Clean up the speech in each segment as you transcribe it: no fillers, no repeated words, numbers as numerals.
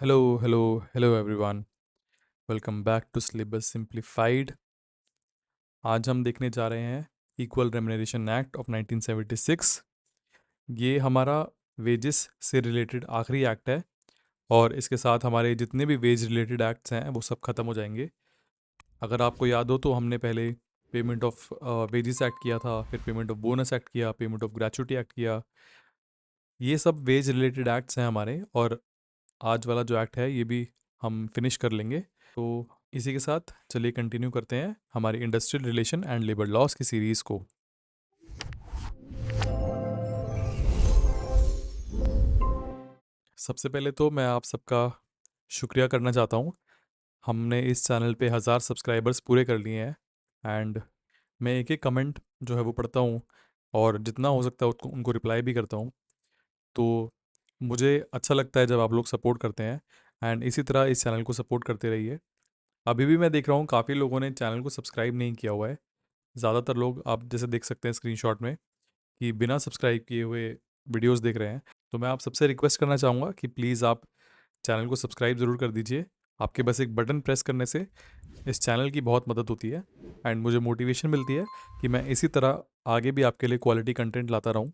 Hello hello hello everyone. Welcome back to syllabus simplified. आज हम देखने जा रहे हैं इक्वल रेम्युनरेशन एक्ट ऑफ 1976। ये हमारा वेजेस से रिलेटेड आखिरी एक्ट है और इसके साथ हमारे जितने भी वेज रिलेटेड एक्ट्स हैं वो सब खत्म हो जाएंगे। अगर आपको याद हो तो हमने पहले पेमेंट ऑफ वेजेस एक्ट किया था, फिर पेमेंट ऑफ बोनस एक्ट किया, पेमेंट ऑफ ग्रेचुटी एक्ट किया। ये सब वेज रिलेटेड एक्ट्स हैं हमारे, और आज वाला जो एक्ट है ये भी हम फिनिश कर लेंगे। तो इसी के साथ चलिए कंटिन्यू करते हैं हमारी industrial relation and labour laws की सीरीज़ को। सबसे पहले तो मैं आप सबका शुक्रिया करना चाहता हूँ। हमने इस चैनल पे 1000 सब्सक्राइबर्स पूरे कर लिए हैं एंड मैं एक एक कमेंट जो है वो पढ़ता हूँ और जितना हो सकता है उसको उनको रिप्लाई भी करता हूँ। तो मुझे अच्छा लगता है जब आप लोग सपोर्ट करते हैं एंड इसी तरह इस चैनल को सपोर्ट करते रहिए। अभी भी मैं देख रहा हूँ काफ़ी लोगों ने चैनल को सब्सक्राइब नहीं किया हुआ है। ज़्यादातर लोग आप जैसे देख सकते हैं स्क्रीनशॉट में कि बिना सब्सक्राइब किए हुए वीडियोस देख रहे हैं। तो मैं आप सबसे रिक्वेस्ट करना चाहूँगा कि प्लीज़ आप चैनल को सब्सक्राइब ज़रूर कर दीजिए। आपके बस एक बटन प्रेस करने से इस चैनल की बहुत मदद होती है एंड मुझे मोटिवेशन मिलती है कि मैं इसी तरह आगे भी आपके लिए क्वालिटी कंटेंट लाता रहूँ।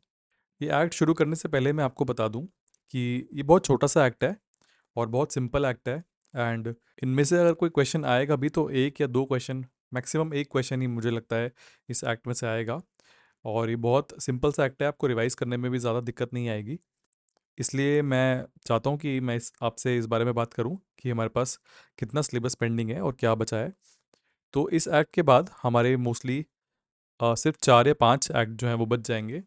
ये एक्ट शुरू करने से पहले मैं आपको बता दूँ कि ये बहुत छोटा सा एक्ट है और बहुत सिंपल एक्ट है एंड इनमें से अगर कोई क्वेश्चन आएगा भी तो एक या दो क्वेश्चन, मैक्सिमम एक क्वेश्चन ही मुझे लगता है इस एक्ट में से आएगा। और ये बहुत सिंपल सा एक्ट है, आपको रिवाइज़ करने में भी ज़्यादा दिक्कत नहीं आएगी। इसलिए मैं चाहता हूँ कि मैं इस आपसे इस बारे में बात करूँ कि हमारे पास कितना सिलेबस पेंडिंग है और क्या बचा है। तो इस एक्ट के बाद हमारे मोस्टली सिर्फ 4 या 5 एक्ट जो हैं वो बच जाएंगे,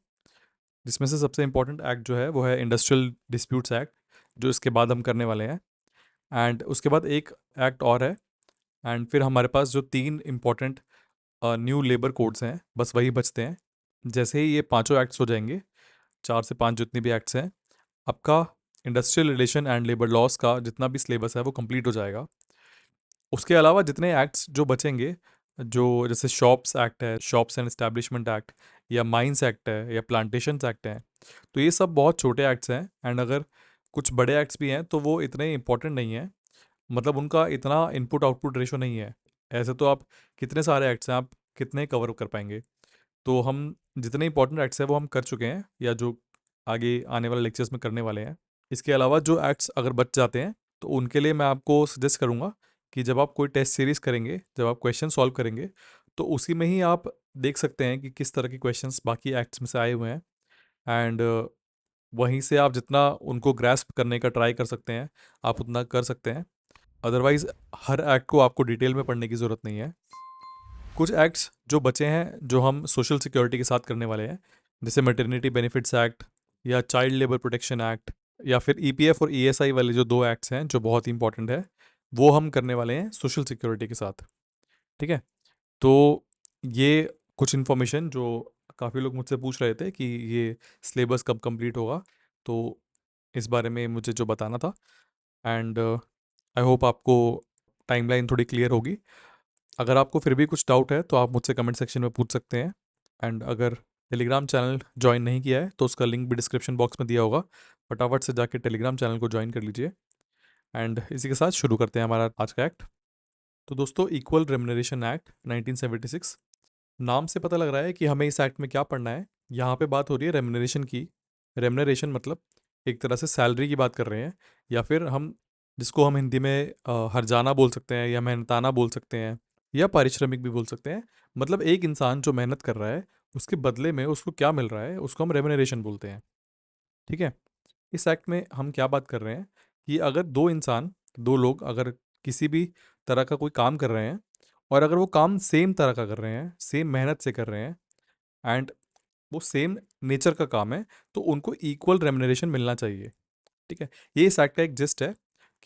जिसमें से सबसे इम्पोर्टेंट एक्ट जो है वो है इंडस्ट्रियल डिस्प्यूट्स एक्ट, जो इसके बाद हम करने वाले हैं। एंड उसके बाद एक एक्ट और है एंड फिर हमारे पास जो 3 इम्पोर्टेंट न्यू लेबर कोड्स हैं बस वही बचते हैं। जैसे ही ये पांचों एक्ट्स हो जाएंगे, 4 से 5 जितने भी एक्ट्स हैं, आपका industrial relation and labour laws का जितना भी सिलेबस है वो कंप्लीट हो जाएगा। उसके अलावा जितने एक्ट्स जो बचेंगे, जो जैसे शॉप्स एक्ट है, शॉप्स एंड एस्टैब्लिशमेंट एक्ट, या माइंस एक्ट है, या प्लांटेशंस एक्ट हैं, तो ये सब बहुत छोटे एक्ट्स हैं एंड अगर कुछ बड़े एक्ट्स भी हैं तो वो इतने इंपॉर्टेंट नहीं हैं। मतलब उनका इतना इनपुट आउटपुट रेशो नहीं है। ऐसे तो आप कितने सारे एक्ट्स हैं, आप कितने कवर कर पाएंगे। तो हम जितने इंपॉर्टेंट एक्ट्स हैं वो हम कर चुके हैं या जो आगे आने वाले लेक्चर्स में करने वाले हैं। इसके अलावा जो एक्ट्स अगर बच जाते हैं तो उनके लिए मैं आपको सजेस्ट करूँगा कि जब आप कोई टेस्ट सीरीज़ करेंगे, जब आप क्वेश्चन सॉल्व करेंगे, तो उसी में ही आप देख सकते हैं कि किस तरह के क्वेश्चंस बाकी एक्ट्स में से आए हुए हैं एंड वहीं से आप जितना उनको ग्रैस्प करने का ट्राई कर सकते हैं, आप उतना कर सकते हैं। अदरवाइज़ हर एक्ट को आपको डिटेल में पढ़ने की ज़रूरत नहीं है। कुछ एक्ट्स जो बचे हैं जो हम सोशल सिक्योरिटी के साथ करने वाले हैं, जैसे मैटरनिटी बेनिफिट्स एक्ट या चाइल्ड लेबर प्रोटेक्शन एक्ट, या फिर ईपीएफ और ईएसआई वाले जो दो एक्ट्स हैं जो बहुत इंपॉर्टेंट है, वो हम करने वाले हैं सोशल सिक्योरिटी के साथ। ठीक है। तो ये कुछ इन्फॉर्मेशन जो काफ़ी लोग मुझसे पूछ रहे थे कि ये सिलेबस कब कंप्लीट होगा, तो इस बारे में मुझे जो बताना था एंड आई होप आपको टाइमलाइन थोड़ी क्लियर होगी। अगर आपको फिर भी कुछ डाउट है तो आप मुझसे कमेंट सेक्शन में पूछ सकते हैं एंड अगर टेलीग्राम चैनल ज्वाइन नहीं किया है तो उसका लिंक भी डिस्क्रिप्शन बॉक्स में दिया होगा। फटाफट से जाके टेलीग्राम चैनल को ज्वाइन कर लीजिए एंड इसी के साथ शुरू करते हैं हमारा आज का एक्ट। तो दोस्तों, इक्वल रेम्युनरेशन एक्ट 1976, नाम से पता लग रहा है कि हमें इस एक्ट में क्या पढ़ना है। यहाँ पे बात हो रही है रेम्युनरेशन की। रेम्युनरेशन मतलब एक तरह से सैलरी की बात कर रहे हैं, या फिर हम जिसको हम हिंदी में हर्जाना बोल सकते हैं या मेहनताना बोल सकते हैं या पारिश्रमिक भी बोल सकते हैं। मतलब एक इंसान जो मेहनत कर रहा है उसके बदले में उसको क्या मिल रहा है उसको हम रेम्युनरेशन बोलते हैं। ठीक है। इस एक्ट में हम क्या बात कर रहे हैं कि अगर दो इंसान, दो लोग अगर किसी भी तरह का कोई काम कर रहे हैं और अगर वो काम सेम तरह का कर रहे हैं, सेम मेहनत से कर रहे हैं एंड वो सेम नेचर का काम है, तो उनको इक्वल रेम्युनरेशन मिलना चाहिए। ठीक है। ये इस एक्ट का एक जिस्ट है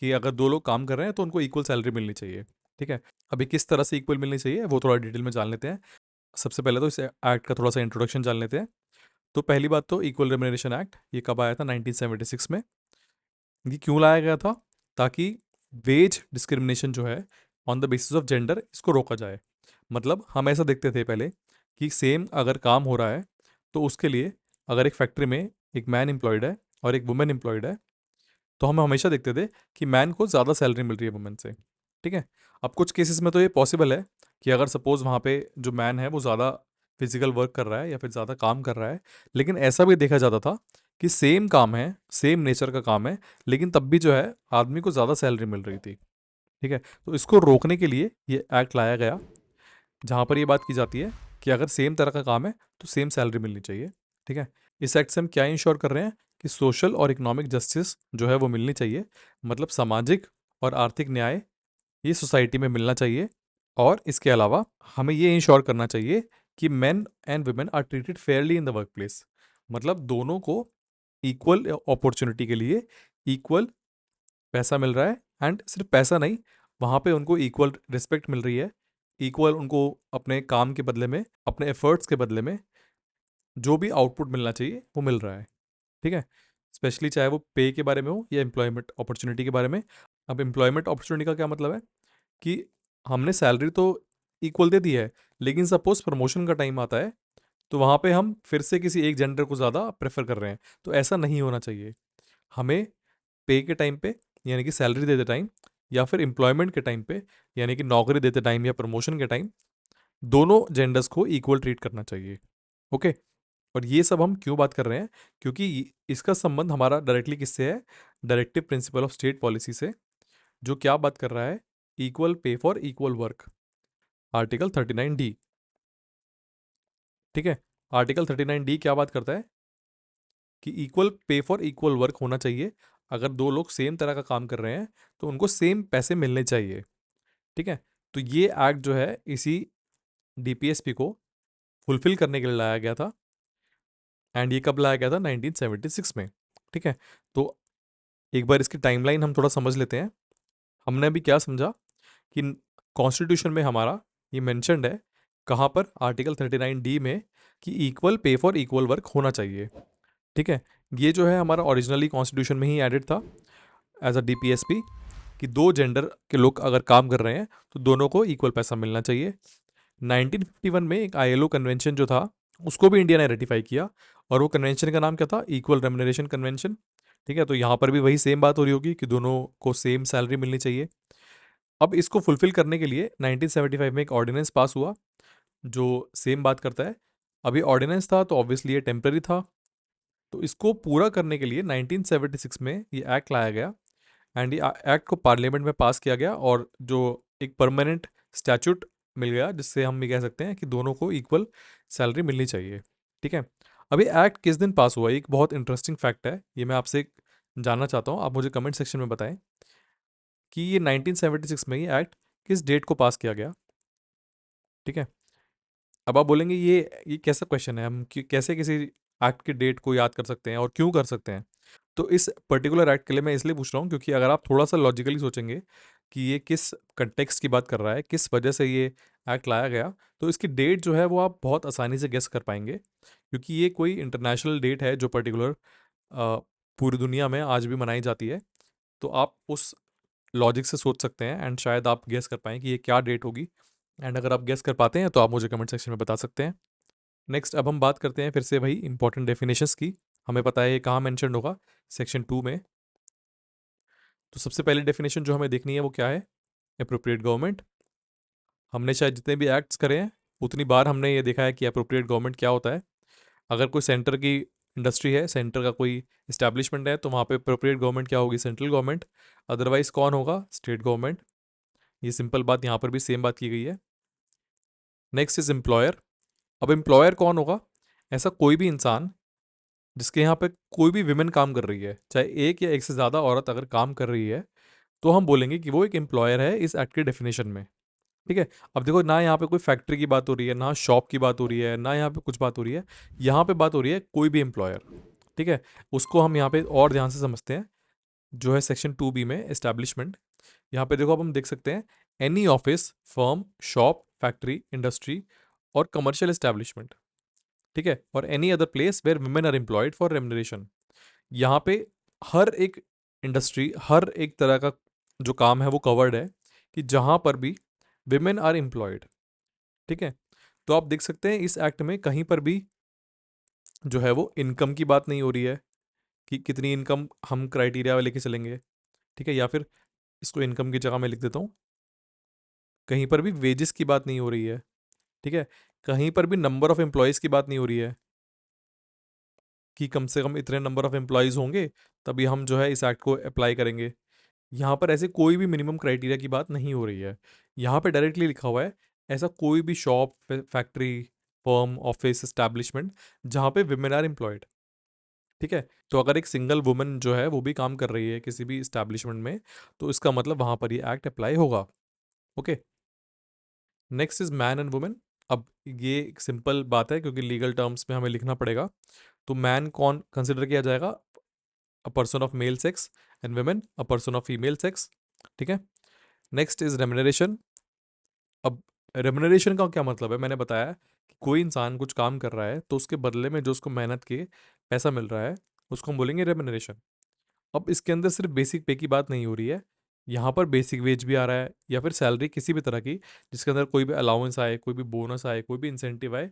कि अगर दो लोग काम कर रहे हैं तो उनको इक्वल सैलरी मिलनी चाहिए। ठीक है। अभी किस तरह से इक्वल मिलनी चाहिए वो थोड़ा डिटेल में जान लेते हैं। सबसे पहले तो इस एक्ट का थोड़ा सा इंट्रोडक्शन जान लेते हैं। तो पहली बात तो इक्वल रेम्युनरेशन एक्ट ये कब आया था? 1976 में। ये क्यों लाया गया था? ताकि वेज डिस्क्रिमिनेशन जो है on the basis of gender, इसको रोका जाए। मतलब हम ऐसा देखते थे पहले कि सेम अगर काम हो रहा है तो उसके लिए अगर एक फैक्ट्री में एक मैन एम्प्लॉयड है और एक वुमेन एम्प्लॉयड है, तो हम हमेशा देखते थे कि मैन को ज़्यादा सैलरी मिल रही है वुमेन से। ठीक है। अब कुछ केसेस में तो ये पॉसिबल है कि अगर सपोज वहाँ पे जो मैन है वो ज़्यादा फिजिकल वर्क कर रहा है या फिर ज़्यादा काम कर रहा है, लेकिन ऐसा भी देखा जाता था कि सेम काम है, सेम नेचर का काम है, लेकिन तब भी जो है आदमी को ज़्यादा सैलरी मिल रही थी। ठीक है। तो इसको रोकने के लिए ये एक्ट लाया गया, जहाँ पर ये बात की जाती है कि अगर सेम तरह का काम है तो सेम सैलरी मिलनी चाहिए। ठीक है। इस एक्ट से हम क्या इंश्योर कर रहे हैं कि सोशल और इकोनॉमिक जस्टिस जो है वो मिलनी चाहिए, मतलब सामाजिक और आर्थिक न्याय ये सोसाइटी में मिलना चाहिए। और इसके अलावा हमें ये इंश्योर करना चाहिए कि men and women are treated fairly in the workplace, मतलब दोनों को इक्वल अपॉर्चुनिटी के लिए इक्वल पैसा मिल रहा है। एंड सिर्फ पैसा नहीं, वहाँ पे उनको इक्वल रिस्पेक्ट मिल रही है, इक्वल उनको अपने काम के बदले में, अपने एफर्ट्स के बदले में जो भी आउटपुट मिलना चाहिए वो मिल रहा है। ठीक है। स्पेशली चाहे वो पे के बारे में हो या एम्प्लॉयमेंट अपॉर्चुनिटी के बारे में। अब एम्प्लॉयमेंट अपॉर्चुनिटी का क्या मतलब है कि हमने सैलरी तो इक्वल दे दी है, लेकिन सपोज प्रमोशन का टाइम आता है तो वहाँ पे हम फिर से किसी एक जेंडर को ज़्यादा प्रेफर कर रहे हैं। तो ऐसा नहीं होना चाहिए। हमें पे के टाइम पे, यानी कि सैलरी देते टाइम, या फिर एम्प्लॉयमेंट के टाइम पे, यानी कि नौकरी देते टाइम या प्रमोशन के टाइम, दोनों जेंडर्स को इक्वल ट्रीट करना चाहिए। ओके। और ये सब हम क्यों बात कर रहे हैं, क्योंकि इसका संबंध हमारा डायरेक्टली किससे है, directive principle of state policy से, जो क्या बात कर रहा है, equal pay for equal work, article 39D। ठीक है। आर्टिकल 39D क्या बात करता है कि equal pay for equal work होना चाहिए। अगर दो लोग सेम तरह का काम कर रहे हैं तो उनको सेम पैसे मिलने चाहिए। ठीक है। तो ये एक्ट जो है इसी डीपीएसपी को फुलफिल करने के लिए लाया गया था। एंड ये कब लाया गया था, 1976 में। ठीक है। तो एक बार इसकी टाइमलाइन हम थोड़ा समझ लेते हैं। हमने अभी क्या समझा कि कॉन्स्टिट्यूशन में हमारा ये मेंशन्ड है, कहाँ पर, आर्टिकल 39D में, कि equal pay for equal work होना चाहिए। ठीक है। ये जो है हमारा ओरिजिनली कॉन्स्टिट्यूशन में ही एडिड था एज अ डीपीएसपी, कि दो जेंडर के लोग अगर काम कर रहे हैं तो दोनों को इक्वल पैसा मिलना चाहिए। 1951 में एक आईएलओ कन्वेंशन जो था उसको भी इंडिया ने रेटिफाई किया, और वो कन्वेंशन का नाम क्या था, इक्वल रेम्युनरेशन कन्वेंशन। ठीक है। तो यहाँ पर भी वही सेम बात हो रही होगी कि दोनों को सेम सैलरी मिलनी चाहिए। अब इसको फुलफिल करने के लिए 1975 में एक ऑर्डिनेंस पास हुआ जो सेम बात करता है। अभी ऑर्डिनेंस था तो ऑब्वियसली ये टेम्पररी था, तो इसको पूरा करने के लिए 1976 में ये एक्ट लाया गया। एंड ये एक्ट को पार्लियामेंट में पास किया गया, और जो एक परमानेंट स्टैचूट मिल गया, जिससे हम ये कह सकते हैं कि दोनों को इक्वल सैलरी मिलनी चाहिए। ठीक है। अभी एक्ट किस दिन पास हुआ, एक बहुत इंटरेस्टिंग फैक्ट है, ये मैं आपसे जानना चाहता हूँ, आप मुझे कमेंट सेक्शन में बताएं कि ये 1976 में ये एक्ट किस डेट को पास किया गया। ठीक है। अब आप बोलेंगे ये कैसा क्वेश्चन है, हम कैसे किसी एक्ट की डेट को याद कर सकते हैं और क्यों कर सकते हैं। तो इस पर्टिकुलर एक्ट के लिए मैं इसलिए पूछ रहा हूँ क्योंकि अगर आप थोड़ा सा लॉजिकली सोचेंगे कि ये किस कंटेक्स्ट की बात कर रहा है, किस वजह से ये एक्ट लाया गया, तो इसकी डेट जो है वो आप बहुत आसानी से गेस कर पाएंगे, क्योंकि ये कोई इंटरनेशनल डेट है जो पर्टिकुलर पूरी दुनिया में आज भी मनाई जाती है। तो आप उस लॉजिक से सोच सकते हैं एंड शायद आप गेस कर पाएँ कि ये क्या डेट होगी। एंड अगर आप गेस कर पाते हैं तो आप मुझे कमेंट सेक्शन में बता सकते हैं। नेक्स्ट अब हम बात करते हैं फिर से वही इंपॉर्टेंट डेफिनेशंस की। हमें पता है ये कहाँ मेंशन होगा, सेक्शन 2 में। तो सबसे पहली डेफिनेशन जो हमें देखनी है वो क्या है, अप्रोप्रिएट गवर्नमेंट। हमने शायद जितने भी एक्ट्स करे हैं उतनी बार हमने ये देखा है कि अप्रोप्रिएट गवर्नमेंट क्या होता है। अगर कोई सेंटर की इंडस्ट्री है, सेंटर का कोई इस्टेब्लिशमेंट है, तो वहाँ पे अप्रोप्रिएट गवर्नमेंट क्या होगी, सेंट्रल गवर्नमेंट। अदरवाइज कौन होगा, स्टेट गवर्नमेंट। ये सिंपल बात, यहाँ पर भी सेम बात की गई है। Next is employer. अब एम्प्लॉयर कौन होगा, ऐसा कोई भी इंसान जिसके यहाँ पे कोई भी विमेन काम कर रही है, चाहे एक या एक से ज़्यादा औरत अगर काम कर रही है, तो हम बोलेंगे कि वो एक एम्प्लॉयर है इस एक्ट के डेफिनेशन में। ठीक है। अब देखो, ना यहाँ पे कोई फैक्ट्री की बात हो रही है, ना शॉप की बात हो रही है, ना यहाँ पे कुछ बात हो रही है, यहाँ पे बात हो रही है कोई भी एम्प्लॉयर। ठीक है। उसको हम यहाँ पे और ध्यान से समझते हैं, जो है सेक्शन 2B में एस्टैब्लिशमेंट। यहाँ पे देखो, अब हम देख सकते हैं any office, firm, shop, factory, industry और कमर्शियल एस्टैब्लिशमेंट। ठीक है। और any other place where women are employed for remuneration. यहाँ पे हर एक इंडस्ट्री, हर एक तरह का जो काम है वो कवर्ड है, कि जहाँ पर भी विमेन आर एम्प्लॉयड। ठीक है। तो आप देख सकते हैं इस एक्ट में कहीं पर भी जो है वो इनकम की बात नहीं हो रही है, कि कितनी इनकम हम क्राइटेरिया लेके चलेंगे, ठीक है। या फिर इसको इनकम की जगह मैं लिख देता हूँ, कहीं पर भी वेजेस की बात नहीं हो रही है, ठीक है। कहीं पर भी नंबर ऑफ एम्प्लॉयज़ की बात नहीं हो रही है कि कम से कम इतने नंबर ऑफ एम्प्लॉयज़ होंगे तभी हम जो है इस एक्ट को अप्लाई करेंगे। यहाँ पर ऐसे कोई भी मिनिमम क्राइटेरिया की बात नहीं हो रही है। यहाँ पे डायरेक्टली लिखा हुआ है, ऐसा कोई भी shop, factory, firm, office, establishment जहाँ पे विमेन आर एम्प्लॉयड, ठीक है। तो अगर एक सिंगल वुमन जो है वो भी काम कर रही है किसी भी एस्टैब्लिशमेंट में, तो इसका मतलब वहाँ पर ये एक्ट अप्लाई होगा। Okay. Next is man and women. अब ये एक सिंपल बात है क्योंकि लीगल टर्म्स में हमें लिखना पड़ेगा। तो मैन कौन कंसिडर किया जाएगा? A person of male sex, and women a person of female sex, ठीक है। Next is remuneration. अब रेमुनरेशन का क्या मतलब है? मैंने बताया कि कोई इंसान कुछ काम कर रहा है तो उसके बदले में जो उसको मेहनत के पैसा मिल रहा है उसको हम बोलेंगे रेमुनरेशन। अब इसके अंदर सिर्फ बेसिक पे की बात नहीं हो रही है, यहाँ पर बेसिक वेज भी आ रहा है या फिर सैलरी किसी भी तरह की जिसके अंदर कोई भी अलाउंस आए, कोई भी बोनस आए, कोई भी इंसेंटिव आए,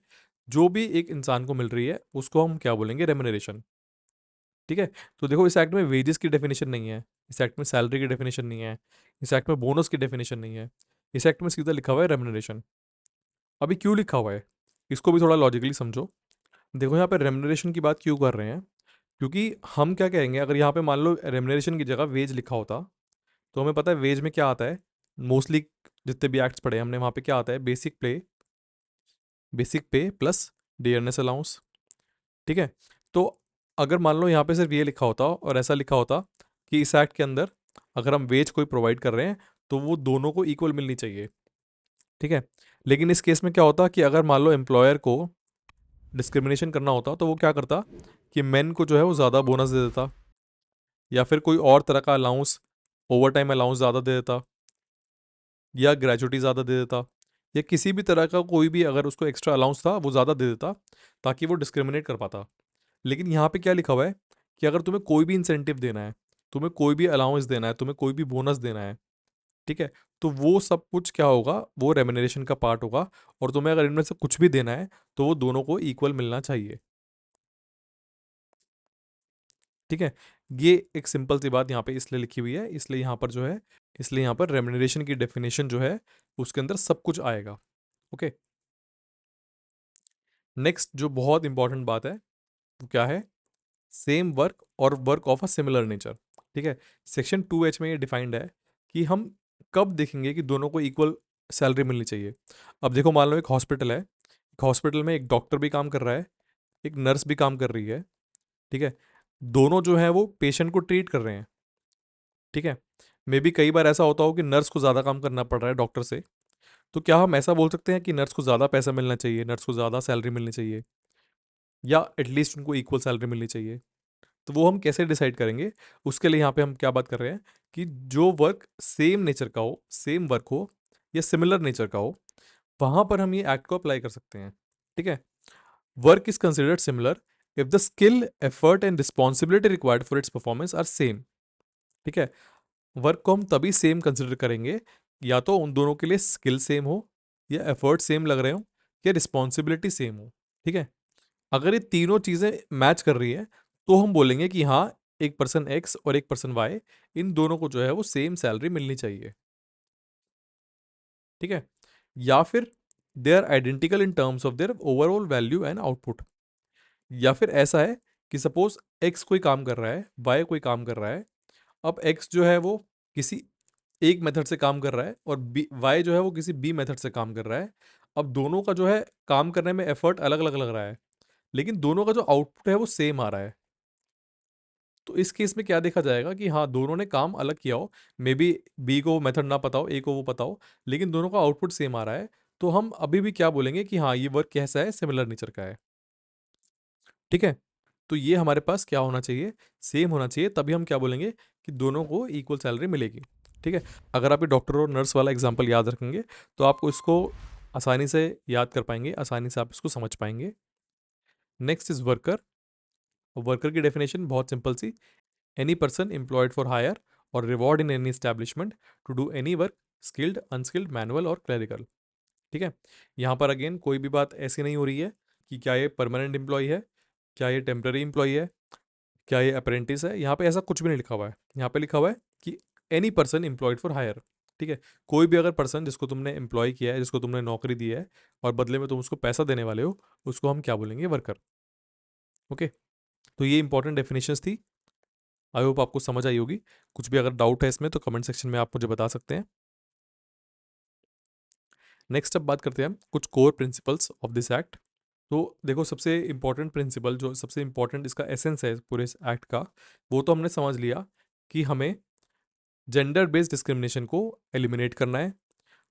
जो भी एक इंसान को मिल रही है उसको हम क्या बोलेंगे? रेमुनरेशन, ठीक है। तो देखो इस एक्ट में वेजेस की डेफिनेशन नहीं है, इस एक्ट में सैलरी की डेफिनेशन नहीं है, इस एक्ट में बोनस की डेफिनेशन नहीं है, इस एक्ट में सीधा लिखा हुआ है रेमुनरेशन। अभी क्यों लिखा हुआ है इसको भी थोड़ा लॉजिकली समझो। देखो यहाँ पे रेमुनरेशन की बात क्यों कर रहे हैं, क्योंकि हम क्या कहेंगे अगर यहाँ पे मान लो रेमुनरेशन की जगह वेज लिखा होता, तो हमें पता है वेज में क्या आता है। मोस्टली जितने भी एक्ट्स पढ़े हमने वहाँ पे क्या आता है? बेसिक पे प्लस डियरनेस अलाउंस, ठीक है। तो अगर मान लो यहाँ पे सिर्फ ये लिखा होता और ऐसा लिखा होता कि इस एक्ट के अंदर अगर हम वेज कोई प्रोवाइड कर रहे हैं तो वो दोनों को इक्वल मिलनी चाहिए, ठीक है। लेकिन इस केस में क्या होता कि अगर मान लो एम्प्लॉयर को डिस्क्रिमिनेशन करना होता तो वो क्या करता कि मेन को जो है वो ज़्यादा बोनस दे देता, या फिर कोई और तरह का अलाउंस, ओवर टाइम अलाउंस ज़्यादा दे देता, या ग्रेजुटी ज़्यादा दे देता, या किसी भी तरह का कोई भी अगर उसको एक्स्ट्रा अलाउंस था वो ज़्यादा दे देता ताकि वो डिस्क्रिमिनेट कर पाता। लेकिन यहाँ पे क्या लिखा हुआ है कि अगर तुम्हें कोई भी इंसेंटिव देना है, तुम्हें कोई भी अलाउंस देना है, तुम्हें कोई भी बोनस देना है, ठीक है, तो वो सब कुछ क्या होगा? वो रेमुनरेशन का पार्ट होगा। और तुम्हें अगर इनमें से कुछ भी देना है तो वो दोनों को इक्वल मिलना चाहिए, ठीक है। ये एक सिंपल सी बात यहाँ पे इसलिए लिखी हुई है, इसलिए यहाँ पर रेमुनरेशन की डेफिनेशन जो है उसके अंदर सब कुछ आएगा। ओके। नेक्स्ट जो बहुत इंपॉर्टेंट बात है वो क्या है? सेम वर्क और work of a similar nature, ठीक है। सेक्शन 2H में ये डिफाइंड है कि हम कब देखेंगे कि दोनों को इक्वल सैलरी मिलनी चाहिए। अब देखो मान लो एक हॉस्पिटल है, एक हॉस्पिटल में एक डॉक्टर भी काम कर रहा है, एक नर्स भी काम कर रही है, ठीक है। दोनों जो है वो पेशेंट को ट्रीट कर रहे हैं, ठीक है। मे बी कई बार ऐसा होता हो कि नर्स को ज़्यादा काम करना पड़ रहा है डॉक्टर से, तो क्या हम ऐसा बोल सकते हैं कि नर्स को ज़्यादा पैसा मिलना चाहिए, नर्स को ज़्यादा सैलरी मिलनी चाहिए, या एटलीस्ट उनको इक्वल सैलरी मिलनी चाहिए? तो वो हम कैसे डिसाइड करेंगे? उसके लिए यहाँ पे हम क्या बात कर रहे हैं कि जो वर्क सेम नेचर का हो, सेम वर्क हो या सिमिलर नेचर का हो, वहां पर हम ये एक्ट को अप्लाई कर सकते हैं, ठीक है। Work is considered similar if the skill, effort and responsibility required for its performance are same, ठीक है। वर्क को हम तभी सेम कंसिडर करेंगे या तो उन दोनों के लिए स्किल सेम हो, या एफर्ट सेम लग रहे हो, या रिस्पॉन्सिबिलिटी सेम हो, ठीक है। अगर ये तीनों चीज़ें मैच कर रही है तो हम बोलेंगे कि हाँ, एक पर्सन एक्स और एक पर्सन वाई, इन दोनों को जो है वो सेम सैलरी मिलनी चाहिए, ठीक है। या फिर they are identical in terms of their overall value and output. या फिर ऐसा है कि सपोज एक्स कोई काम कर रहा है, वाई कोई काम कर रहा है। अब एक्स जो है वो किसी एक मेथड से काम कर रहा है और बी वाई जो है वो किसी बी मेथड से काम कर रहा है। अब दोनों का जो है काम करने में एफर्ट अलग अलग लग रहा है, लेकिन दोनों का जो आउटपुट है वो सेम आ रहा है। तो इस केस में क्या देखा जाएगा कि हाँ, दोनों ने काम अलग किया हो, मे बी बी को मेथड ना पता हो, ए को वो पता हो, लेकिन दोनों का आउटपुट सेम आ रहा है, तो हम अभी भी क्या बोलेंगे कि हाँ, ये वर्क कैसा है? सिमिलर नेचर का है, ठीक है। तो ये हमारे पास क्या होना चाहिए? सेम होना चाहिए, तभी हम क्या बोलेंगे कि दोनों को इक्वल सैलरी मिलेगी, ठीक है। अगर आप ये डॉक्टर और नर्स वाला एग्जाम्पल याद रखेंगे तो आपको इसको आसानी से याद कर पाएंगे, आसानी से आप इसको समझ पाएंगे। Next is worker. वर्कर की डेफिनेशन बहुत simple C, any person employed for hire or reward in any establishment to do any work, skilled, unskilled, manual और clerical, ठीक है। यहाँ पर अगेन कोई भी बात ऐसी नहीं हो रही है कि क्या ये परमानेंट एम्प्लॉय है, क्या ये टेम्पररी एम्प्लॉय है, क्या ये अप्रेंटिस है? यहाँ पे ऐसा कुछ भी नहीं लिखा हुआ है। यहाँ पे लिखा हुआ है कि any person employed for hire. ठीक है, कोई भी अगर पर्सन जिसको तुमने एम्प्लॉय किया है, जिसको तुमने नौकरी दी है और बदले में तुम उसको पैसा देने वाले हो, उसको हम क्या बोलेंगे? वर्कर। ओके, तो ये इंपॉर्टेंट डेफिनेशंस थी। आई होप आपको समझ आई होगी। कुछ भी अगर डाउट है इसमें तो कमेंट सेक्शन में आप मुझे बता सकते हैं। नेक्स्ट अब बात करते हैं हम कुछ core principles of this act. तो देखो, सबसे इंपॉर्टेंट प्रिंसिपल, जो सबसे इंपॉर्टेंट इसका एसेंस है पूरे इस एक्ट का, वो तो हमने समझ लिया कि हमें जेंडर बेस्ड डिस्क्रिमिनेशन को एलिमिनेट करना है।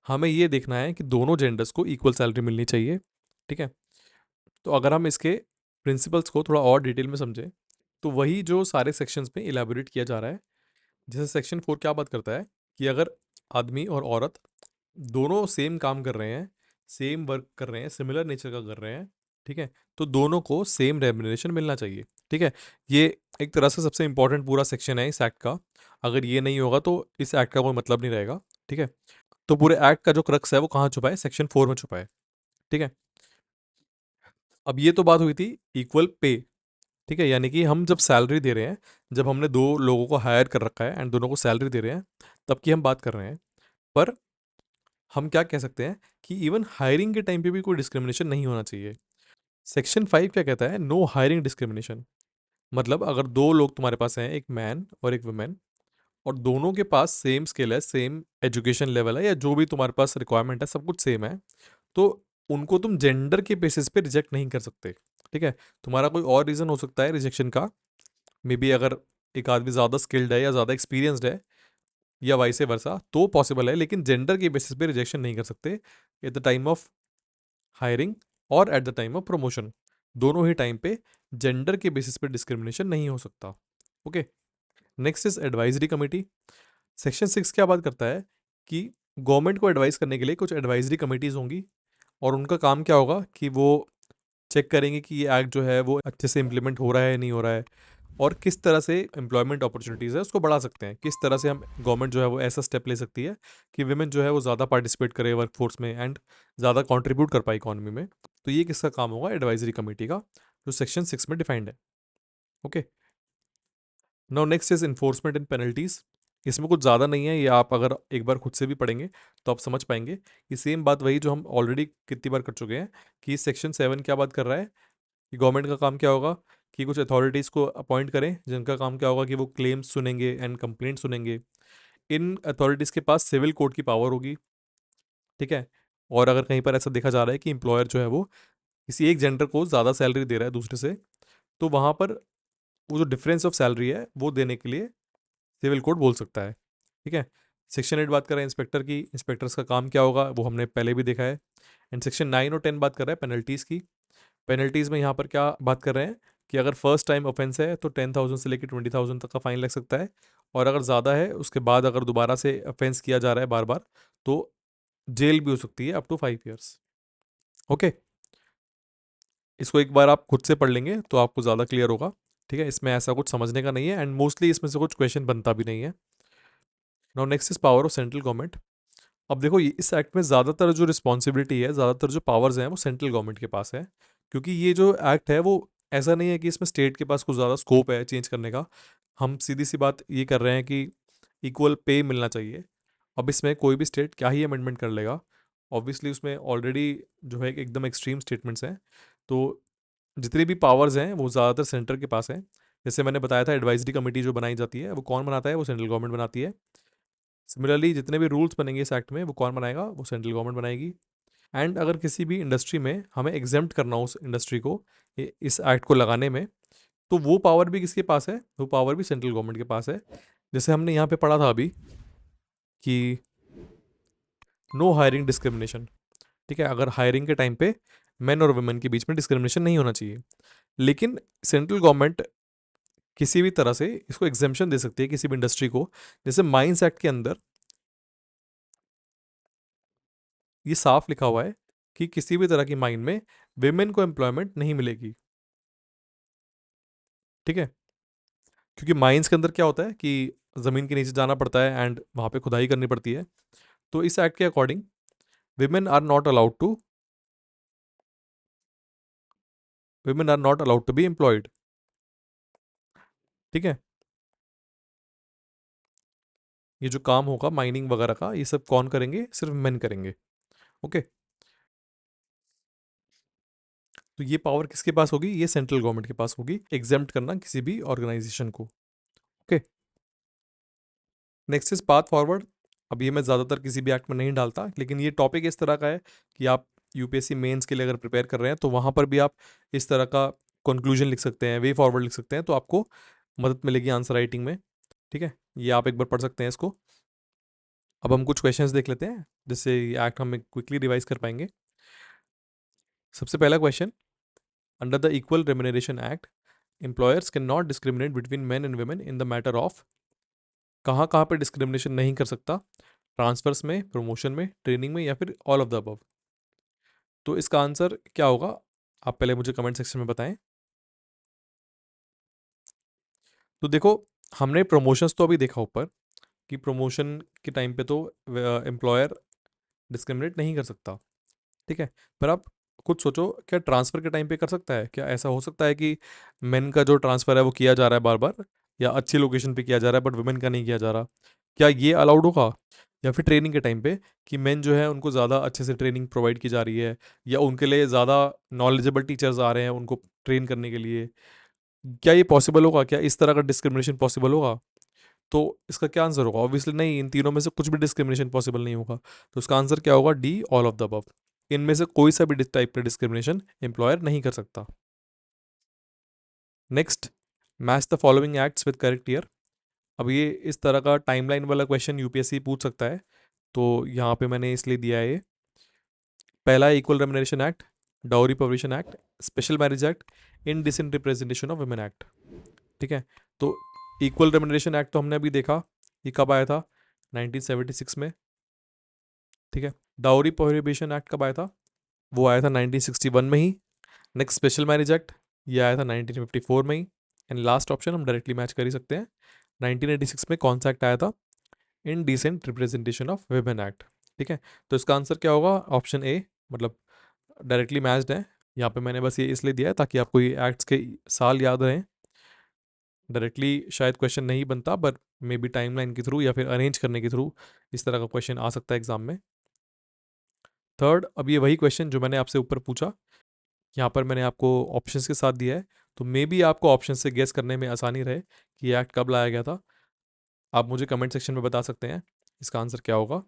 हमें ये देखना है कि दोनों जेंडर्स को इक्वल सैलरी मिलनी चाहिए। ठीक है, तो अगर हम इसके प्रिंसिपल्स को थोड़ा और डिटेल में समझें तो वही जो सारे सेक्शंस में इलेबोरेट किया जा रहा है। जैसे सेक्शन 4 क्या बात करता है कि अगर आदमी और औरत दोनों सेम काम कर रहे हैं, सेम वर्क कर रहे हैं, सिमिलर नेचर का कर रहे हैं, ठीक है, तो दोनों को सेम रेम्युनरेशन मिलना चाहिए। ठीक है, ये एक तरह से सबसे इंपॉर्टेंट पूरा सेक्शन है इस एक्ट का। अगर ये नहीं होगा तो इस एक्ट का कोई मतलब नहीं रहेगा। ठीक है, तो पूरे एक्ट का जो क्रक्स है वो कहाँ छुपा है? सेक्शन 4 में छुपा है। ठीक है, अब ये तो बात हुई थी इक्वल पे। ठीक है, यानी कि हम जब सैलरी दे रहे हैं, जब हमने दो लोगों को हायर कर रखा है एंड दोनों को सैलरी दे रहे हैं, तब की हम बात कर रहे हैं। पर हम क्या कह सकते हैं कि इवन हायरिंग के टाइम पे भी कोई डिस्क्रिमिनेशन नहीं होना चाहिए। सेक्शन 5 क्या कहता है? No hiring discrimination. मतलब अगर दो लोग तुम्हारे पास हैं, एक मैन और एक वुमेन, और दोनों के पास सेम स्किल है, सेम एजुकेशन लेवल है, या जो भी तुम्हारे पास रिक्वायरमेंट है सब कुछ सेम है, तो उनको तुम जेंडर के बेसिस पे रिजेक्ट नहीं कर सकते। ठीक है, तुम्हारा कोई और रीज़न हो सकता है रिजेक्शन का। मे बी अगर एक आदमी ज़्यादा स्किल्ड है या ज़्यादा एक्सपीरियंसड है या वाइस वर्सा तो पॉसिबल है, लेकिन जेंडर के बेसिस पे रिजेक्शन नहीं कर सकते at the time of hiring और at the time of promotion. दोनों ही टाइम पे जेंडर के बेसिस पे डिस्क्रिमिनेशन नहीं हो सकता। Okay, next is advisory committee. Section 6 क्या बात करता है कि गवर्नमेंट को एडवाइस करने के लिए कुछ एडवाइजरी कमेटीज़ होंगी, और उनका काम क्या होगा कि वो चेक करेंगे कि ये एक्ट जो है वो अच्छे से इम्प्लीमेंट हो रहा है नहीं हो रहा है, और किस तरह से एम्प्लॉयमेंट अपॉर्चुनिटीज़ है उसको बढ़ा सकते हैं, किस तरह से हम गवर्नमेंट जो है वो ऐसा स्टेप ले सकती है कि विमेन जो है वो ज़्यादा पार्टिसिपेट करे वर्कफोर्स में एंड ज़्यादा कंट्रीब्यूट कर पाए इकोनॉमी में। तो ये किसका काम होगा? एडवाइजरी कमेटी का, जो सेक्शन 6 में डिफाइंड है। Okay, now next is enforcement and penalties. इसमें कुछ ज़्यादा नहीं है, ये आप अगर एक बार खुद से भी पढ़ेंगे तो आप समझ पाएंगे। ये सेम बात वही जो हम ऑलरेडी कितनी बार कर चुके हैं कि सेक्शन 7 क्या बात कर रहा है कि गवर्नमेंट का काम क्या होगा कि कुछ अथॉरिटीज़ को अपॉइंट करें, जिनका काम क्या होगा कि वो क्लेम्स सुनेंगे एंड कंप्लेंट सुनेंगे। इन अथॉरिटीज़ के पास सिविल कोर्ट की पावर होगी। ठीक है, और अगर कहीं पर ऐसा देखा जा रहा है कि एम्प्लॉयर जो है वो किसी एक जेंडर को ज़्यादा सैलरी दे रहा है दूसरे से, तो वहाँ पर वो जो डिफरेंस ऑफ सैलरी है वो देने के लिए सिविल कोर्ट बोल सकता है। ठीक है, सेक्शन 8 बात कर रहे हैं इंस्पेक्टर की। इंस्पेक्टर्स का काम क्या होगा वो हमने पहले भी देखा है। एंड सेक्शन 9 और 10 बात कर रहा है पेनल्टीज़ की। पेनल्टीज़ में यहाँ पर क्या बात कर रहे हैं कि अगर फर्स्ट टाइम ऑफेंस है तो 10,000 से लेकर 20,000 तक का फाइन लग सकता है, और अगर ज़्यादा है उसके बाद अगर दोबारा से ऑफेंस किया जा रहा है बार बार, तो जेल भी हो सकती है अप टू 5 ईयर्स। ओके, इसको एक बार आप खुद से पढ़ लेंगे तो आपको ज़्यादा क्लियर होगा। ठीक है, इसमें ऐसा कुछ समझने का नहीं है एंड मोस्टली इसमें से कुछ क्वेश्चन बनता भी नहीं है। Now next is power of central government. अब देखो, इस एक्ट में ज़्यादातर जो रिस्पॉन्सिबिलिटी है, ज़्यादातर जो पावर्स हैं वो सेंट्रल गवर्नमेंट के पास है, क्योंकि ये जो एक्ट है वो ऐसा नहीं है कि इसमें स्टेट के पास कुछ ज़्यादा स्कोप है चेंज करने का। हम सीधी सी बात ये कर रहे हैं कि इक्वल पे मिलना चाहिए। अब इसमें कोई भी स्टेट क्या ही अमेंडमेंट कर लेगा, ऑब्वियसली उसमें ऑलरेडी जो है एकदम एक्सट्रीम स्टेटमेंट्स हैं। तो जितनी भी पावर्स हैं वो ज़्यादातर सेंटर के पास हैं। जैसे मैंने बताया था, एडवाइजरी कमेटी जो बनाई जाती है वो कौन बनाता है? वो सेंट्रल गवर्नमेंट बनाती है। सिमिलरली जितने भी रूल्स बनेंगे इस एक्ट में वो कौन बनाएगा? वो सेंट्रल गवर्नमेंट बनाएगी। एंड अगर किसी भी इंडस्ट्री में हमें एग्जेम्प्ट करना हो उस इंडस्ट्री को इस एक्ट को लगाने में, तो वो पावर भी किसके पास है? वो पावर भी सेंट्रल गवर्नमेंट के पास है। जैसे हमने यहाँ पे पढ़ा था अभी कि नो हायरिंग डिस्क्रिमिनेशन। ठीक है, अगर हायरिंग के टाइम पे मेन और वुमेन के बीच में डिस्क्रिमिनेशन नहीं होना चाहिए, लेकिन सेंट्रल गवर्नमेंट किसी भी तरह से इसको एग्जेम्पशन दे सकती है किसी भी इंडस्ट्री को। जैसे माइंस एक्ट के अंदर ये साफ लिखा हुआ है कि किसी भी तरह की माइन में विमेन को एम्प्लॉयमेंट नहीं मिलेगी। ठीक है, क्योंकि माइंस के अंदर क्या होता है कि ज़मीन के नीचे जाना पड़ता है एंड वहाँ पे खुदाई करनी पड़ती है। तो इस एक्ट के according women are not allowed to women are not allowed to be employed. ठीक है। ये जो काम होगा माइनिंग वगैरह का, ये सब कौन करेंगे? सिर्फ मेन करेंगे। ओके। तो ये पावर किसके पास होगी? ये सेंट्रल गवर्नमेंट के पास होगी, एग्जेम्प्ट करना किसी भी ऑर्गेनाइजेशन को। Okay. Next is path forward. अब ये मैं ज़्यादातर किसी भी एक्ट में नहीं डालता, लेकिन ये टॉपिक इस तरह का है कि आप यूपीएससी मेंस के लिए अगर प्रिपेयर कर रहे हैं तो वहाँ पर भी आप इस तरह का कंक्लूजन लिख सकते हैं, वे फॉरवर्ड लिख सकते हैं, तो आपको मदद मिलेगी आंसर राइटिंग में। ठीक है, ये आप एक बार पढ़ सकते हैं इसको। अब हम कुछ क्वेश्चंस देख लेते हैं जिससे ये एक्ट हम क्विकली रिवाइज कर पाएंगे। सबसे पहला question, under the equal remuneration act employers can not discriminate between main and women in the matter of. कहाँ कहाँ पे डिस्क्रिमिनेशन नहीं कर सकता? ट्रांसफर्स में, प्रमोशन में, ट्रेनिंग में, या फिर ऑल ऑफ द अबव। तो इसका आंसर क्या होगा? आप पहले मुझे कमेंट सेक्शन में बताएं। तो देखो, हमने प्रमोशंस तो अभी देखा ऊपर कि प्रमोशन के टाइम पे तो एम्प्लॉयर डिस्क्रिमिनेट नहीं कर सकता। ठीक है, पर आप खुद सोचो, क्या ट्रांसफ़र के टाइम पे कर सकता है? क्या ऐसा हो सकता है कि मेन का जो ट्रांसफ़र है वो किया जा रहा है बार बार, या अच्छी लोकेशन पे किया जा रहा है बट वुमेन का नहीं किया जा रहा? क्या ये अलाउड होगा? या फिर ट्रेनिंग के टाइम पे कि मेन जो है उनको ज़्यादा अच्छे से ट्रेनिंग प्रोवाइड की जा रही है, या उनके लिए ज़्यादा नॉलेजेबल टीचर्स आ रहे हैं उनको ट्रेन करने के लिए, क्या ये पॉसिबल होगा? क्या इस तरह का डिस्क्रिमिनेशन पॉसिबल होगा? तो इसका क्या आंसर होगा? ऑब्वियसली नहीं, इन तीनों में से कुछ भी डिस्क्रिमिनेशन पॉसिबल नहीं होगा। तो इसका आंसर क्या होगा? D, all of the above. इनमें से कोई सा भी टाइप का डिस्क्रिमिनेशन एम्प्लॉयर नहीं कर सकता। Next, match the following acts with correct year. अब ये इस तरह का टाइमलाइन वाला क्वेश्चन यूपीएससी पूछ सकता है, तो यहाँ पे मैंने इसलिए दिया है ये। पहला है equal remuneration act, dowry provision act, special marriage act, indecent representation of women act. ठीक है, तो इक्वल रेम्युनरेशन एक्ट तो हमने अभी देखा, ये कब आया था? 1976 में। ठीक है, डाउरी प्रोहिबिशन एक्ट कब आया था? वो आया था 1961 में ही। नेक्स्ट, स्पेशल मैरिज एक्ट, ये आया था 1954 में ही। एंड लास्ट ऑप्शन हम डायरेक्टली मैच कर ही सकते हैं, 1986 में कौन सा एक्ट आया था? Indecent representation of women act. ठीक है, तो इसका आंसर क्या होगा? ऑप्शन ए, मतलब डायरेक्टली मैच्ड है। यहाँ पे मैंने बस ये इसलिए दिया है ताकि आपको ये एक्ट्स के साल याद रहें। डायरेक्टली शायद क्वेश्चन नहीं बनता, बट मे बी टाइमलाइन के थ्रू या फिर अरेंज करने के थ्रू इस तरह का क्वेश्चन आ सकता है एग्जाम में। थर्ड, अब ये वही क्वेश्चन जो मैंने आपसे ऊपर पूछा, यहाँ पर मैंने आपको ऑप्शंस के साथ दिया है, तो मे बी आपको ऑप्शन से गेस करने में आसानी रहे कि ये एक्ट कब लाया गया था। आप मुझे कमेंट सेक्शन में बता सकते हैं इसका आंसर क्या होगा।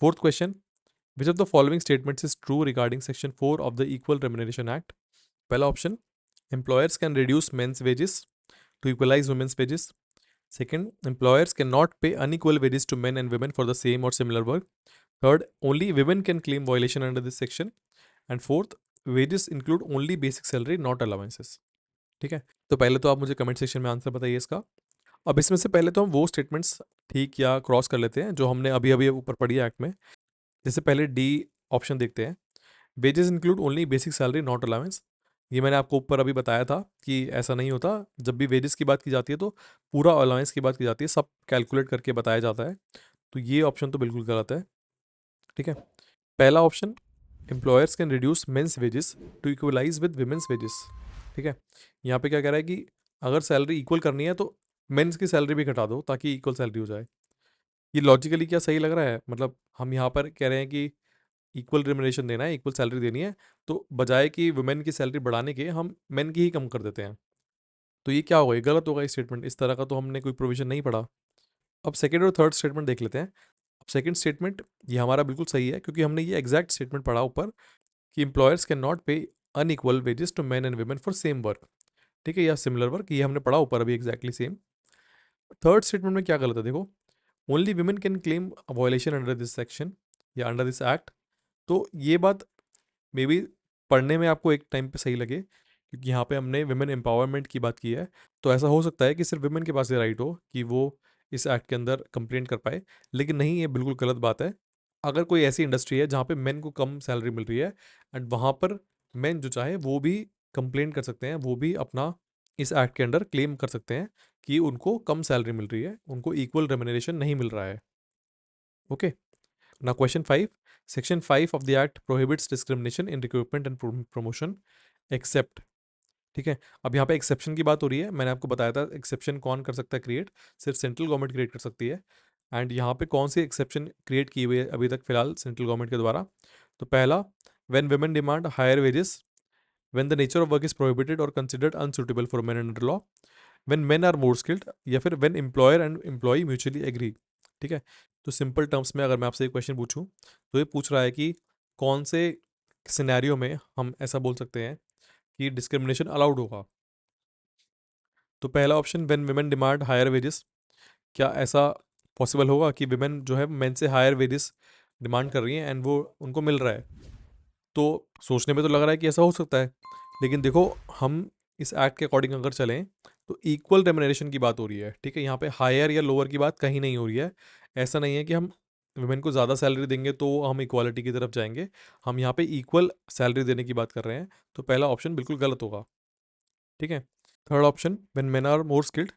Fourth question, which of the following statements is true regarding section 4 of the equal remuneration act? पहला option, employers can reduce men's wages to equalize women's wages. Second, employers cannot pay unequal wages to men and women for the same or similar work. Third, only women can claim violation under this section. And fourth, wages include only basic salary, not allowances. ठीक है, तो पहले तो आप मुझे comment section में answer बताइए इसका। अब इसमें से पहले तो हम वो स्टेटमेंट्स ठीक या क्रॉस कर लेते हैं जो हमने अभी अभी ऊपर पढ़ी है एक्ट में। जैसे पहले डी ऑप्शन देखते हैं, wages include only basic salary not allowance. ये मैंने आपको ऊपर अभी बताया था कि ऐसा नहीं होता। जब भी वेजेस की बात की जाती है तो पूरा अलाउंस की बात की जाती है, सब कैलकुलेट करके बताया जाता है। तो ये ऑप्शन तो बिल्कुल गलत है। ठीक है, पहला option, employers can reduce men's wages to equalize with women's wages. ठीक है, यहाँ पे क्या कह रहा है कि अगर सैलरी इक्वल करनी है तो मेंस की सैलरी भी घटा दो ताकि इक्वल सैलरी हो जाए। ये लॉजिकली क्या सही लग रहा है? मतलब हम यहाँ पर कह रहे हैं कि इक्वल रिम्युनरेशन देना है, इक्वल सैलरी देनी है, तो बजाय कि वुमेन की सैलरी बढ़ाने के हम मेन की ही कम कर देते हैं। तो ये क्या होगा? ये गलत होगा, ये स्टेटमेंट। इस तरह का तो हमने कोई प्रोविजन नहीं पढ़ा। अब सेकंड और थर्ड स्टेटमेंट देख लेते हैं। अब सेकंड स्टेटमेंट ये हमारा बिल्कुल सही है, क्योंकि हमने ये एग्जैक्ट स्टेटमेंट पढ़ा ऊपर कि employers can not pay unequal wages to man and women for same work. ठीक है, या सिमिलर वर्क, ये हमने पढ़ा ऊपर अभी एग्जैक्टली सेम। थर्ड स्टेटमेंट में क्या गलत है देखो, only women can claim violation under this section या अंडर दिस एक्ट। तो ये बात मे बी पढ़ने में आपको एक टाइम पे सही लगे, क्योंकि यहाँ पे हमने वुमेन एम्पावरमेंट की बात की है, तो ऐसा हो सकता है कि सिर्फ वुमेन के पास ये राइट हो कि वो इस एक्ट के अंदर कंप्लेंट कर पाए। लेकिन नहीं, ये बिल्कुल गलत बात है। अगर कोई ऐसी इंडस्ट्री है जहाँ पे मेन को कम सैलरी मिल रही है, एंड वहाँ पर मेन जो चाहे वो भी कंप्लेंट कर सकते हैं, वो भी अपना इस एक्ट के अंडर क्लेम कर सकते हैं कि उनको कम सैलरी मिल रही है, उनको इक्वल रेम्युनरेशन नहीं मिल रहा है। Okay, now question 5. Section 5 of the act prohibits discrimination in recruitment and promotion except। ठीक है। अब यहाँ पे एक्सेप्शन की बात हो रही है, मैंने आपको बताया था एक्सेप्शन कौन कर सकता है क्रिएट, सिर्फ सेंट्रल गवर्नमेंट क्रिएट कर सकती है। एंड यहाँ पे कौन सी एक्सेप्शन क्रिएट की हुई है अभी तक फिलहाल सेंट्रल गवर्नमेंट के द्वारा? तो पहला, when women demand higher wages, when the nature of work is prohibited और considered unsuitable for men under law, when men are more skilled, या फिर when employer and employee mutually agree. ठीक है। तो सिंपल टर्म्स में अगर मैं आपसे एक क्वेश्चन पूछूं, तो ये पूछ रहा है कि कौन से सिनेरियो में हम ऐसा बोल सकते हैं कि डिस्क्रिमिनेशन अलाउड होगा। तो पहला option, when women demand higher wages, क्या ऐसा पॉसिबल होगा कि विमेन जो है मेन से हायर वेजेस डिमांड कर रही हैं एंड वो उनको मिल रहा है? तो सोचने में तो लग रहा है कि ऐसा हो सकता है, लेकिन देखो, हम इस एक्ट के अकॉर्डिंग अगर चलें तो इक्वल रेमुनरेशन की बात हो रही है। ठीक है, यहाँ पे हायर या लोअर की बात कहीं नहीं हो रही है। ऐसा नहीं है कि हम वुमेन को ज़्यादा सैलरी देंगे तो हम इक्वालिटी की तरफ जाएंगे। हम यहाँ पे इक्वल सैलरी देने की बात कर रहे हैं, तो पहला ऑप्शन बिल्कुल गलत होगा। ठीक है। Third option, when men are more skilled.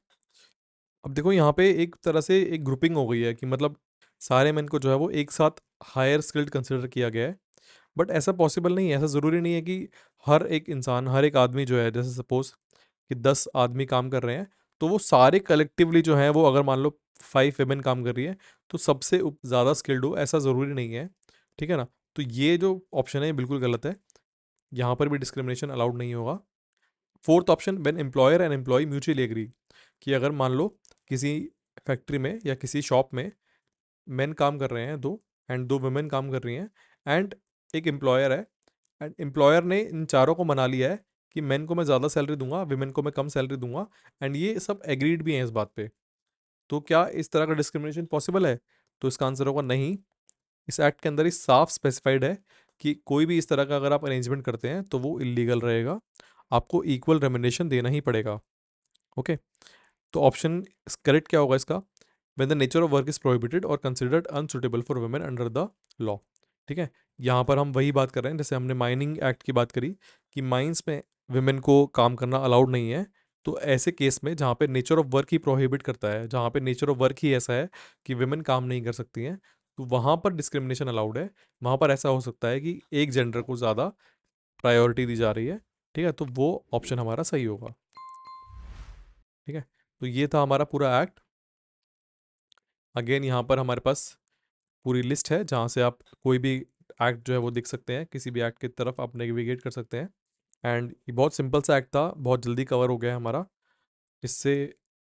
अब देखो, यहाँ पे एक तरह से एक ग्रुपिंग हो गई है कि मतलब सारे मेन को जो है वो एक साथ हायर स्किल्ड कंसिडर किया गया है। बट ऐसा पॉसिबल नहीं है, ऐसा ज़रूरी नहीं है कि हर एक इंसान, हर एक आदमी जो है, जैसे सपोज कि 10 आदमी काम कर रहे हैं, तो वो सारे कलेक्टिवली जो हैं वो, अगर मान लो 5 वेमेन काम कर रही है, तो सबसे ज़्यादा स्किल्ड हो, ऐसा ज़रूरी नहीं है। ठीक है ना? तो ये जो ऑप्शन है ये बिल्कुल गलत है, यहाँ पर भी डिस्क्रिमिनेशन अलाउड नहीं होगा। Fourth option, when employer and employee mutually agree, कि अगर मान लो किसी फैक्ट्री में या किसी शॉप में मेन काम कर रहे हैं दो, एंड दो वुमेन काम कर रही हैं, एंड एक एम्प्लॉयर है, एंड एम्प्लॉयर ने इन चारों को मना लिया है कि मेन को मैं ज़्यादा सैलरी दूंगा, विमेन को मैं कम सैलरी दूंगा, एंड ये सब एग्रीड भी हैं इस बात पे। तो क्या इस तरह का डिस्क्रिमिनेशन पॉसिबल है? तो इसका आंसर होगा नहीं। इस एक्ट के अंदर ही साफ स्पेसिफाइड है कि कोई भी इस तरह का अगर आप अरेंजमेंट करते हैं तो वो इलीगल रहेगा, आपको इक्वल रेमुनरेशन देना ही पड़ेगा। ओके। तो ऑप्शन करेक्ट क्या होगा इसका? When the nature of work is prohibited और considered unsuitable for women under the law. ठीक है। यहाँ पर हम वही बात कर रहे हैं जैसे हमने माइनिंग एक्ट की बात करी कि माइंस में वुमेन को काम करना अलाउड नहीं है। तो ऐसे केस में जहाँ पे nature of work he prohibit करता है, जहाँ पे नेचर ऑफ वर्क ही ऐसा है कि वुमेन काम नहीं कर सकती हैं, तो वहाँ पर डिस्क्रिमिनेशन अलाउड है। वहाँ पर ऐसा हो सकता है कि एक जेंडर को ज़्यादा प्रायोरिटी दी जा रही है। ठीक है, तो वो ऑप्शन हमारा सही होगा। ठीक है। तो ये था हमारा पूरा एक्ट। अगेन यहाँ पर हमारे पास पूरी लिस्ट है जहाँ से आप कोई भी एक्ट जो है वो देख सकते हैं, किसी भी एक्ट की तरफ आप नेविगेट कर सकते हैं। एंड ये बहुत सिंपल सा एक्ट था, बहुत जल्दी कवर हो गया है हमारा। इससे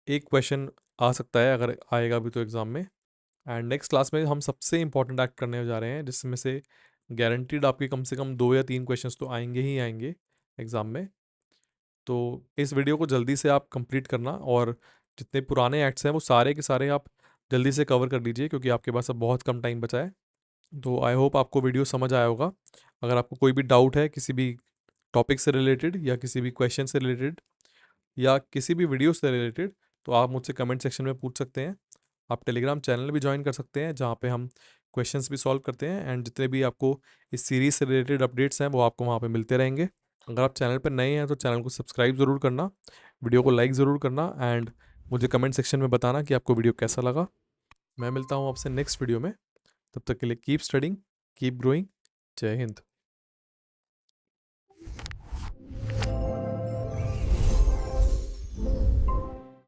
एक क्वेश्चन आ सकता है अगर आएगा भी तो एग्ज़ाम में। एंड नेक्स्ट क्लास में हम सबसे इंपॉर्टेंट एक्ट करने जा रहे हैं, जिसमें से गारंटीड आपके कम से कम 2 या 3 क्वेश्चंस तो आएंगे ही आएंगे एग्ज़ाम में। तो इस वीडियो को जल्दी से आप कंप्लीट करना, और जितने पुराने एक्ट्स हैं वो सारे के सारे आप जल्दी से कवर कर लीजिए, क्योंकि आपके पास अब बहुत कम टाइम बचा है। तो आई होप आपको वीडियो समझ आया होगा। अगर आपको कोई भी डाउट है किसी भी टॉपिक से रिलेटेड, या किसी भी क्वेश्चन से रिलेटेड, या किसी भी वीडियो से रिलेटेड, तो आप मुझसे कमेंट सेक्शन में पूछ सकते हैं। आप टेलीग्राम चैनल भी ज्वाइन कर सकते हैं, जहाँ पे हम क्वेश्चंस भी सॉल्व करते हैं, एंड जितने भी आपको इस सीरीज़ से रिलेटेड अपडेट्स हैं वो आपको वहाँ पे मिलते रहेंगे। अगर आप चैनल पर नए हैं तो चैनल को सब्सक्राइब ज़रूर करना, वीडियो को लाइक ज़रूर करना, एंड मुझे कमेंट सेक्शन में बताना कि आपको वीडियो कैसा लगा। मैं मिलता हूँ आपसे नेक्स्ट वीडियो में। तब तक के लिए कीप स्टडिंग, कीप ग्रोइंग। जय हिंद।